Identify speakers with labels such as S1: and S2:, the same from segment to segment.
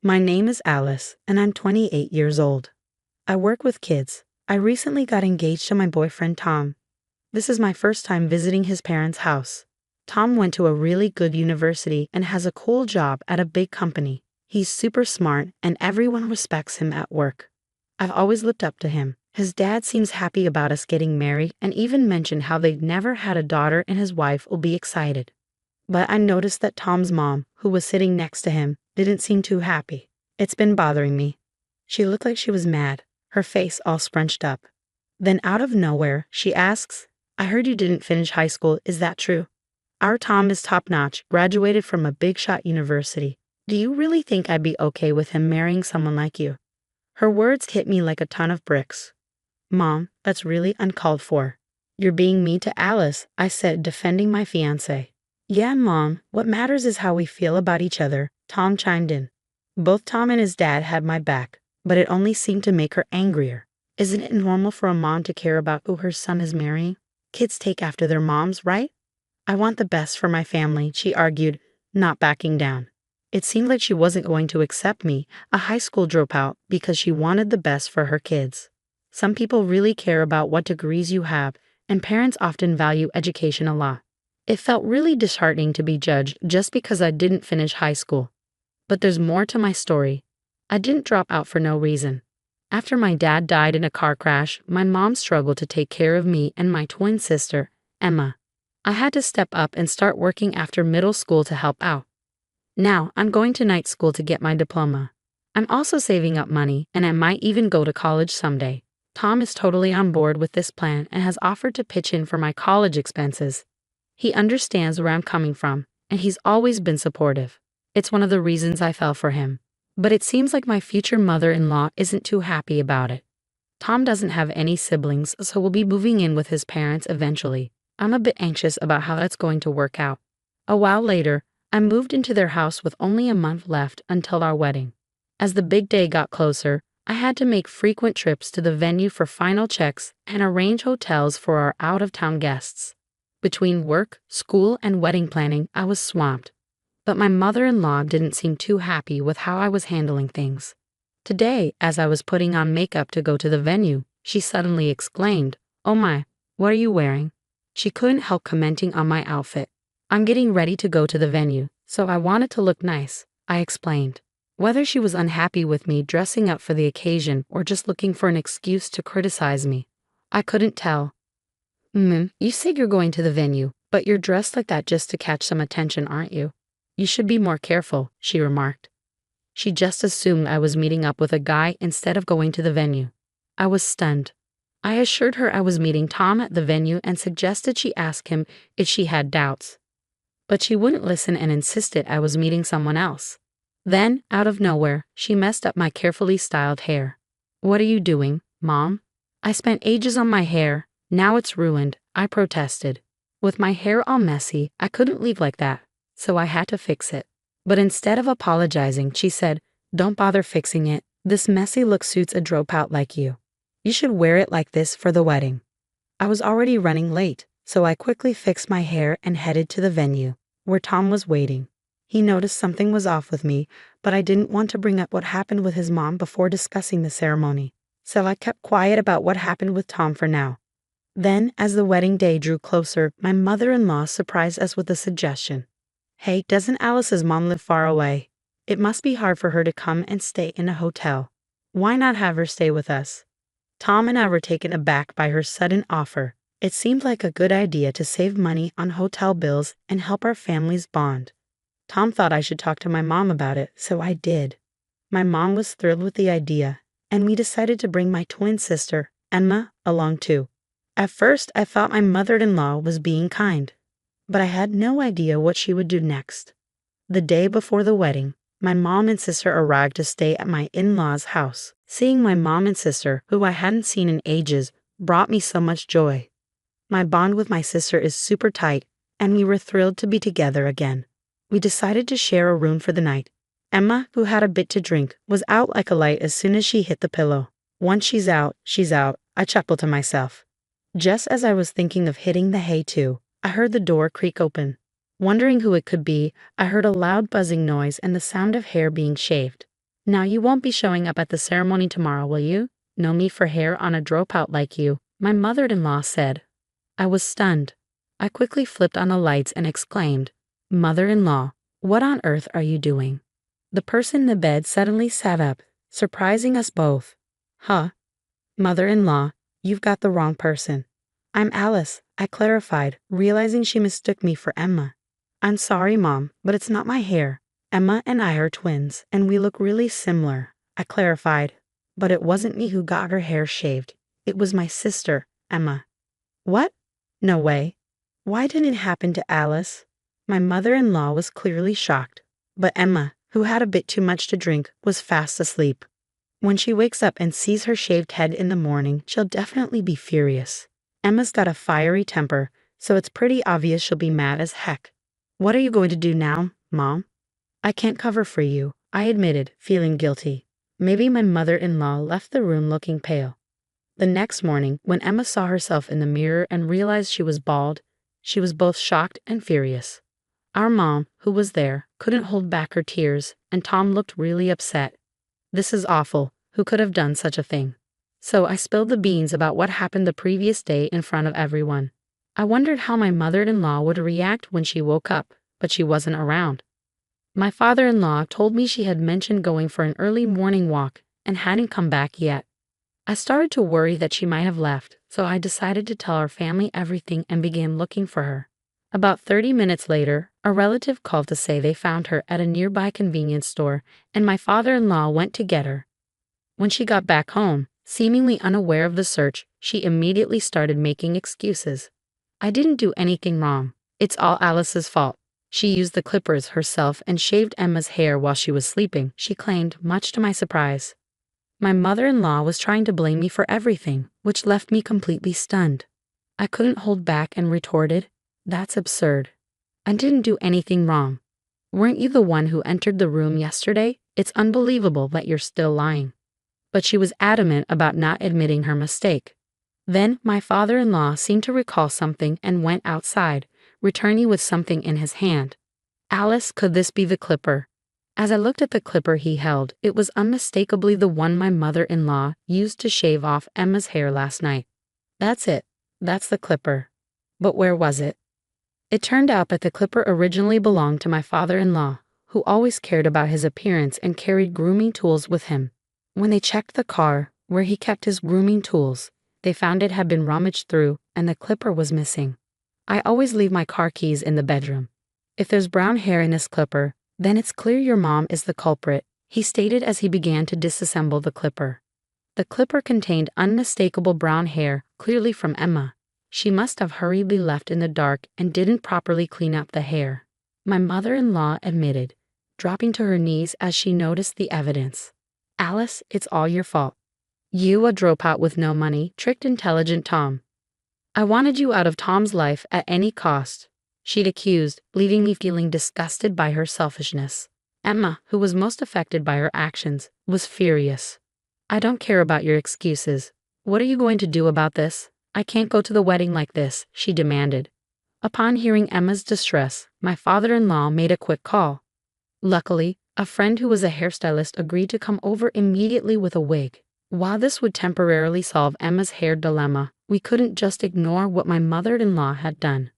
S1: My name is Alice, and I'm 28 years old. I work with kids. I recently got engaged to my boyfriend Tom. This is my first time visiting his parents' house. Tom went to a really good university and has a cool job at a big company. He's super smart and everyone respects him at work. I've always looked up to him. His dad seems happy about us getting married and even mentioned how they've never had a daughter and his wife will be excited. But I noticed that Tom's mom, who was sitting next to him, didn't seem too happy. It's been bothering me. She looked like she was mad, her face all scrunched up. Then out of nowhere, she asks, "I heard you didn't finish high school, is that true? Our Tom is top-notch, graduated from a big-shot university. Do you really think I'd be okay with him marrying someone like you?" Her words hit me like a ton of bricks. "Mom, that's really uncalled for. You're being mean to Alice," I said, defending my fiancé. "Yeah, Mom, what matters is how we feel about each other," Tom chimed in. Both Tom and his dad had my back, but it only seemed to make her angrier. Isn't it normal for a mom to care about who her son is marrying? Kids take after their moms, right? "I want the best for my family," she argued, not backing down. It seemed like she wasn't going to accept me, a high school dropout, because she wanted the best for her kids. Some people really care about what degrees you have, and parents often value education a lot. It felt really disheartening to be judged just because I didn't finish high school. But there's more to my story. I didn't drop out for no reason. After my dad died in a car crash, my mom struggled to take care of me and my twin sister, Emma. I had to step up and start working after middle school to help out. Now, I'm going to night school to get my diploma. I'm also saving up money, and I might even go to college someday. Tom is totally on board with this plan and has offered to pitch in for my college expenses. He understands where I'm coming from, and he's always been supportive. It's one of the reasons I fell for him. But it seems like my future mother-in-law isn't too happy about it. Tom doesn't have any siblings, so we'll be moving in with his parents eventually. I'm a bit anxious about how that's going to work out. A while later, I moved into their house with only a month left until our wedding. As the big day got closer, I had to make frequent trips to the venue for final checks and arrange hotels for our out-of-town guests. Between work, school, and wedding planning, I was swamped. But my mother-in-law didn't seem too happy with how I was handling things. Today, as I was putting on makeup to go to the venue, she suddenly exclaimed, "Oh my, what are you wearing?" She couldn't help commenting on my outfit. "I'm getting ready to go to the venue, so I wanted to look nice," I explained. Whether she was unhappy with me dressing up for the occasion or just looking for an excuse to criticize me, I couldn't tell. You said you're going to the venue, but you're dressed like that just to catch some attention, aren't you? You should be more careful," she remarked. She just assumed I was meeting up with a guy instead of going to the venue. I was stunned. I assured her I was meeting Tom at the venue and suggested she ask him if she had doubts. But she wouldn't listen and insisted I was meeting someone else. Then, out of nowhere, she messed up my carefully styled hair. "What are you doing, Mom?" "I spent ages on my hair. Now it's ruined," I protested. With my hair all messy, I couldn't leave like that, so I had to fix it. But instead of apologizing, she said, "Don't bother fixing it. This messy look suits a dropout like you. You should wear it like this for the wedding." I was already running late, so I quickly fixed my hair and headed to the venue, where Tom was waiting. He noticed something was off with me, but I didn't want to bring up what happened with his mom before discussing the ceremony, so I kept quiet about what happened with Tom for now. Then, as the wedding day drew closer, my mother-in-law surprised us with a suggestion. "Hey, doesn't Alice's mom live far away? It must be hard for her to come and stay in a hotel. Why not have her stay with us?" Tom and I were taken aback by her sudden offer. It seemed like a good idea to save money on hotel bills and help our families bond. Tom thought I should talk to my mom about it, so I did. My mom was thrilled with the idea, and we decided to bring my twin sister, Emma, along too. At first, I thought my mother-in-law was being kind, but I had no idea what she would do next. The day before the wedding, my mom and sister arrived to stay at my in-laws' house. Seeing my mom and sister, who I hadn't seen in ages, brought me so much joy. My bond with my sister is super tight, and we were thrilled to be together again. We decided to share a room for the night. Emma, who had a bit to drink, was out like a light as soon as she hit the pillow. Once she's out, I chuckled to myself. Just as I was thinking of hitting the hay too, I heard the door creak open. Wondering who it could be, I heard a loud buzzing noise and the sound of hair being shaved. Now you won't be showing up at the ceremony tomorrow, will you? No me for hair on a dropout like you, my mother-in-law said. I was stunned. I quickly flipped on the lights and exclaimed, Mother-in-law, what on earth are you doing? The person in the bed suddenly sat up, surprising us both. Huh? Mother-in-law, you've got the wrong person. I'm Alice, I clarified, realizing she mistook me for Emma. I'm sorry, Mom, but it's not my hair. Emma and I are twins, and we look really similar, I clarified. But it wasn't me who got her hair shaved. It was my sister, Emma. What? No way. Why didn't it happen to Alice? My mother-in-law was clearly shocked, but Emma, who had a bit too much to drink, was fast asleep. When she wakes up and sees her shaved head in the morning, she'll definitely be furious. Emma's got a fiery temper, so it's pretty obvious she'll be mad as heck. What are you going to do now, Mom? I can't cover for you, I admitted, feeling guilty. Maybe my mother-in-law left the room looking pale. The next morning, when Emma saw herself in the mirror and realized she was bald, she was both shocked and furious. Our mom, who was there, couldn't hold back her tears, and Tom looked really upset. This is awful. Who could have done such a thing? So I spilled the beans about what happened the previous day in front of everyone. I wondered how my mother-in-law would react when she woke up, but she wasn't around. My father-in-law told me she had mentioned going for an early morning walk and hadn't come back yet. I started to worry that she might have left, so I decided to tell our family everything and began looking for her. About 30 minutes later, a relative called to say they found her at a nearby convenience store, and my father-in-law went to get her. When she got back home, seemingly unaware of the search, she immediately started making excuses. I didn't do anything wrong. It's all Alice's fault. She used the clippers herself and shaved Emma's hair while she was sleeping, she claimed, much to my surprise. My mother-in-law was trying to blame me for everything, which left me completely stunned. I couldn't hold back and retorted, That's absurd. I didn't do anything wrong. Weren't you the one who entered the room yesterday? It's unbelievable that you're still lying. But she was adamant about not admitting her mistake. Then my father-in-law seemed to recall something and went outside, returning with something in his hand. Alice, could this be the clipper? As I looked at the clipper he held, it was unmistakably the one my mother-in-law used to shave off Emma's hair last night. That's it. That's the clipper. But where was it? It turned out that the clipper originally belonged to my father-in-law, who always cared about his appearance and carried grooming tools with him. When they checked the car, where he kept his grooming tools, they found it had been rummaged through and the clipper was missing. I always leave my car keys in the bedroom. If there's brown hair in this clipper, then it's clear your mom is the culprit, he stated as he began to disassemble the clipper. The clipper contained unmistakable brown hair, clearly from Emma. She must have hurriedly left in the dark and didn't properly clean up the hair, my mother-in-law admitted, dropping to her knees as she noticed the evidence. Alice, it's all your fault. You, a dropout with no money, tricked intelligent Tom. I wanted you out of Tom's life at any cost, she'd accused, leaving me feeling disgusted by her selfishness. Emma, who was most affected by her actions, was furious. I don't care about your excuses. What are you going to do about this? I can't go to the wedding like this, she demanded. Upon hearing Emma's distress, my father-in-law made a quick call. Luckily, a friend who was a hairstylist agreed to come over immediately with a wig. While this would temporarily solve Emma's hair dilemma, we couldn't just ignore what my mother-in-law had done.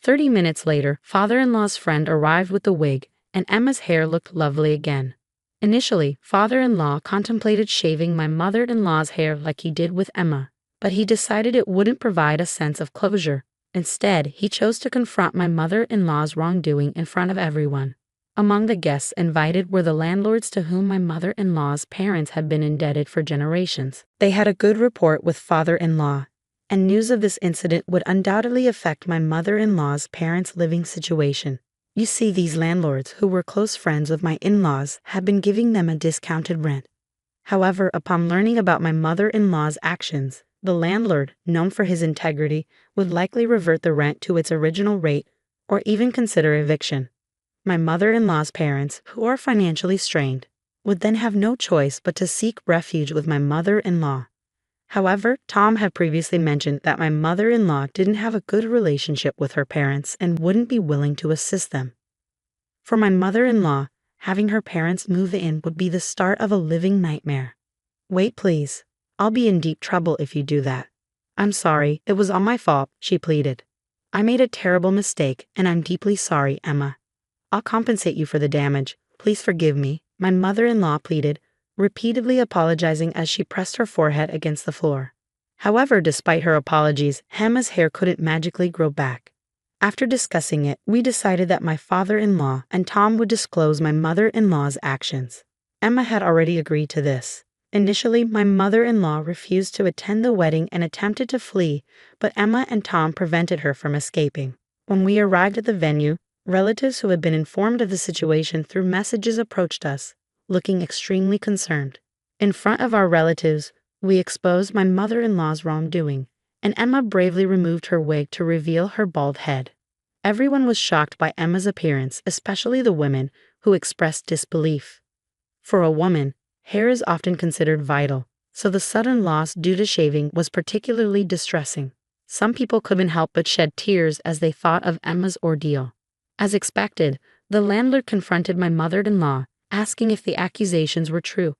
S1: 30 minutes later, father-in-law's friend arrived with the wig, and Emma's hair looked lovely again. Initially, father-in-law contemplated shaving my mother-in-law's hair like he did with Emma, but he decided it wouldn't provide a sense of closure. Instead, he chose to confront my mother-in-law's wrongdoing in front of everyone. Among the guests invited were the landlords to whom my mother-in-law's parents had been indebted for generations. They had a good rapport with father-in-law, and news of this incident would undoubtedly affect my mother-in-law's parents' living situation. You see, these landlords, who were close friends of my in-laws, had been giving them a discounted rent. However, upon learning about my mother-in-law's actions, the landlord, known for his integrity, would likely revert the rent to its original rate or even consider eviction. My mother-in-law's parents, who are financially strained, would then have no choice but to seek refuge with my mother-in-law. However, Tom had previously mentioned that my mother-in-law didn't have a good relationship with her parents and wouldn't be willing to assist them. For my mother-in-law, Having her parents move in would be the start of a living nightmare. Wait, please. I'll be in deep trouble if you do that. I'm sorry, it was all my fault, she pleaded. I made a terrible mistake, and I'm deeply sorry, Emma. I'll compensate you for the damage. Please forgive me, my mother-in-law pleaded, repeatedly apologizing as she pressed her forehead against the floor. However, despite her apologies, Emma's hair couldn't magically grow back. After discussing it, we decided that my father-in-law and Tom would disclose my mother-in-law's actions. Emma had already agreed to this. Initially, my mother-in-law refused to attend the wedding and attempted to flee, but Emma and Tom prevented her from escaping. When we arrived at the venue, relatives who had been informed of the situation through messages approached us, looking extremely concerned. In front of our relatives, we exposed my mother-in-law's wrongdoing, and Emma bravely removed her wig to reveal her bald head. Everyone was shocked by Emma's appearance, especially the women, who expressed disbelief. For a woman, hair is often considered vital, so the sudden loss due to shaving was particularly distressing. Some people couldn't help but shed tears as they thought of Emma's ordeal. As expected, the landlord confronted my mother-in-law, asking if the accusations were true.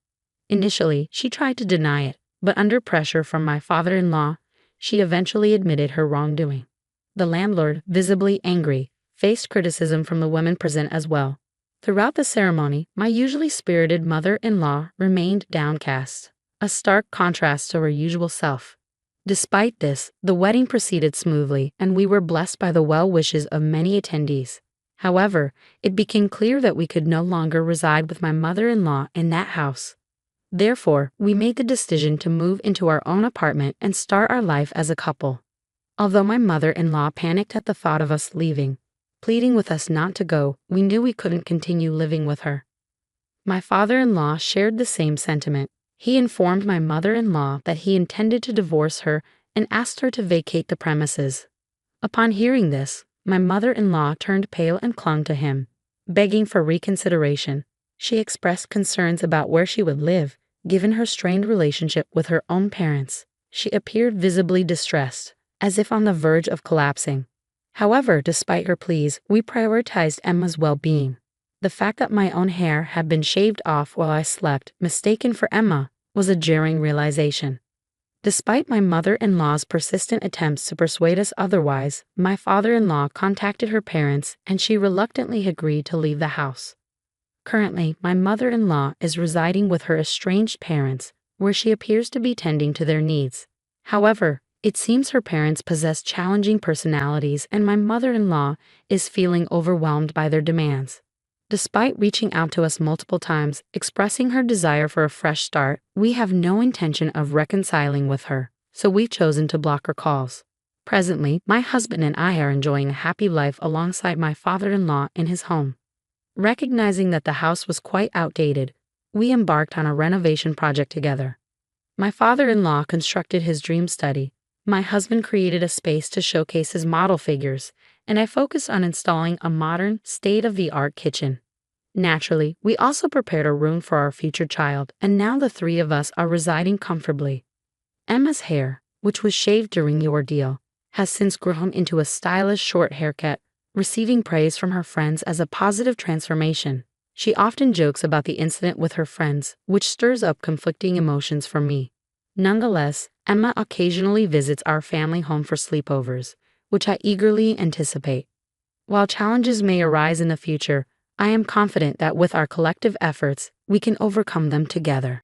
S1: Initially, she tried to deny it, but under pressure from my father-in-law, she eventually admitted her wrongdoing. The landlord, visibly angry, faced criticism from the women present as well. Throughout the ceremony, my usually spirited mother-in-law remained downcast, a stark contrast to her usual self. Despite this, the wedding proceeded smoothly, and we were blessed by the well wishes of many attendees. However, it became clear that we could no longer reside with my mother-in-law in that house. Therefore, we made the decision to move into our own apartment and start our life as a couple. Although my mother-in-law panicked at the thought of us leaving, pleading with us not to go, we knew we couldn't continue living with her. My father-in-law shared the same sentiment. He informed my mother-in-law that he intended to divorce her and asked her to vacate the premises. Upon hearing this, my mother-in-law turned pale and clung to him, begging for reconsideration. She expressed concerns about where she would live, given her strained relationship with her own parents. She appeared visibly distressed, as if on the verge of collapsing. However, despite her pleas, we prioritized Emma's well-being. The fact that my own hair had been shaved off while I slept, mistaken for Emma, was a jarring realization. Despite my mother-in-law's persistent attempts to persuade us otherwise, my father-in-law contacted her parents and she reluctantly agreed to leave the house. Currently, my mother-in-law is residing with her estranged parents, where she appears to be tending to their needs. However, it seems her parents possess challenging personalities and my mother-in-law is feeling overwhelmed by their demands. Despite reaching out to us multiple times, expressing her desire for a fresh start, we have no intention of reconciling with her, so we've chosen to block her calls. Presently, my husband and I are enjoying a happy life alongside my father-in-law in his home. Recognizing that the house was quite outdated, we embarked on a renovation project together. My father-in-law constructed his dream study, my husband created a space to showcase his model figures, and I focused on installing a modern, state-of-the-art kitchen. Naturally, we also prepared a room for our future child, and now the three of us are residing comfortably. Emma's hair, which was shaved during the ordeal, has since grown into a stylish short haircut, receiving praise from her friends as a positive transformation. She often jokes about the incident with her friends, which stirs up conflicting emotions for me. Nonetheless, Emma occasionally visits our family home for sleepovers, which I eagerly anticipate. While challenges may arise in the future, I am confident that with our collective efforts, we can overcome them together.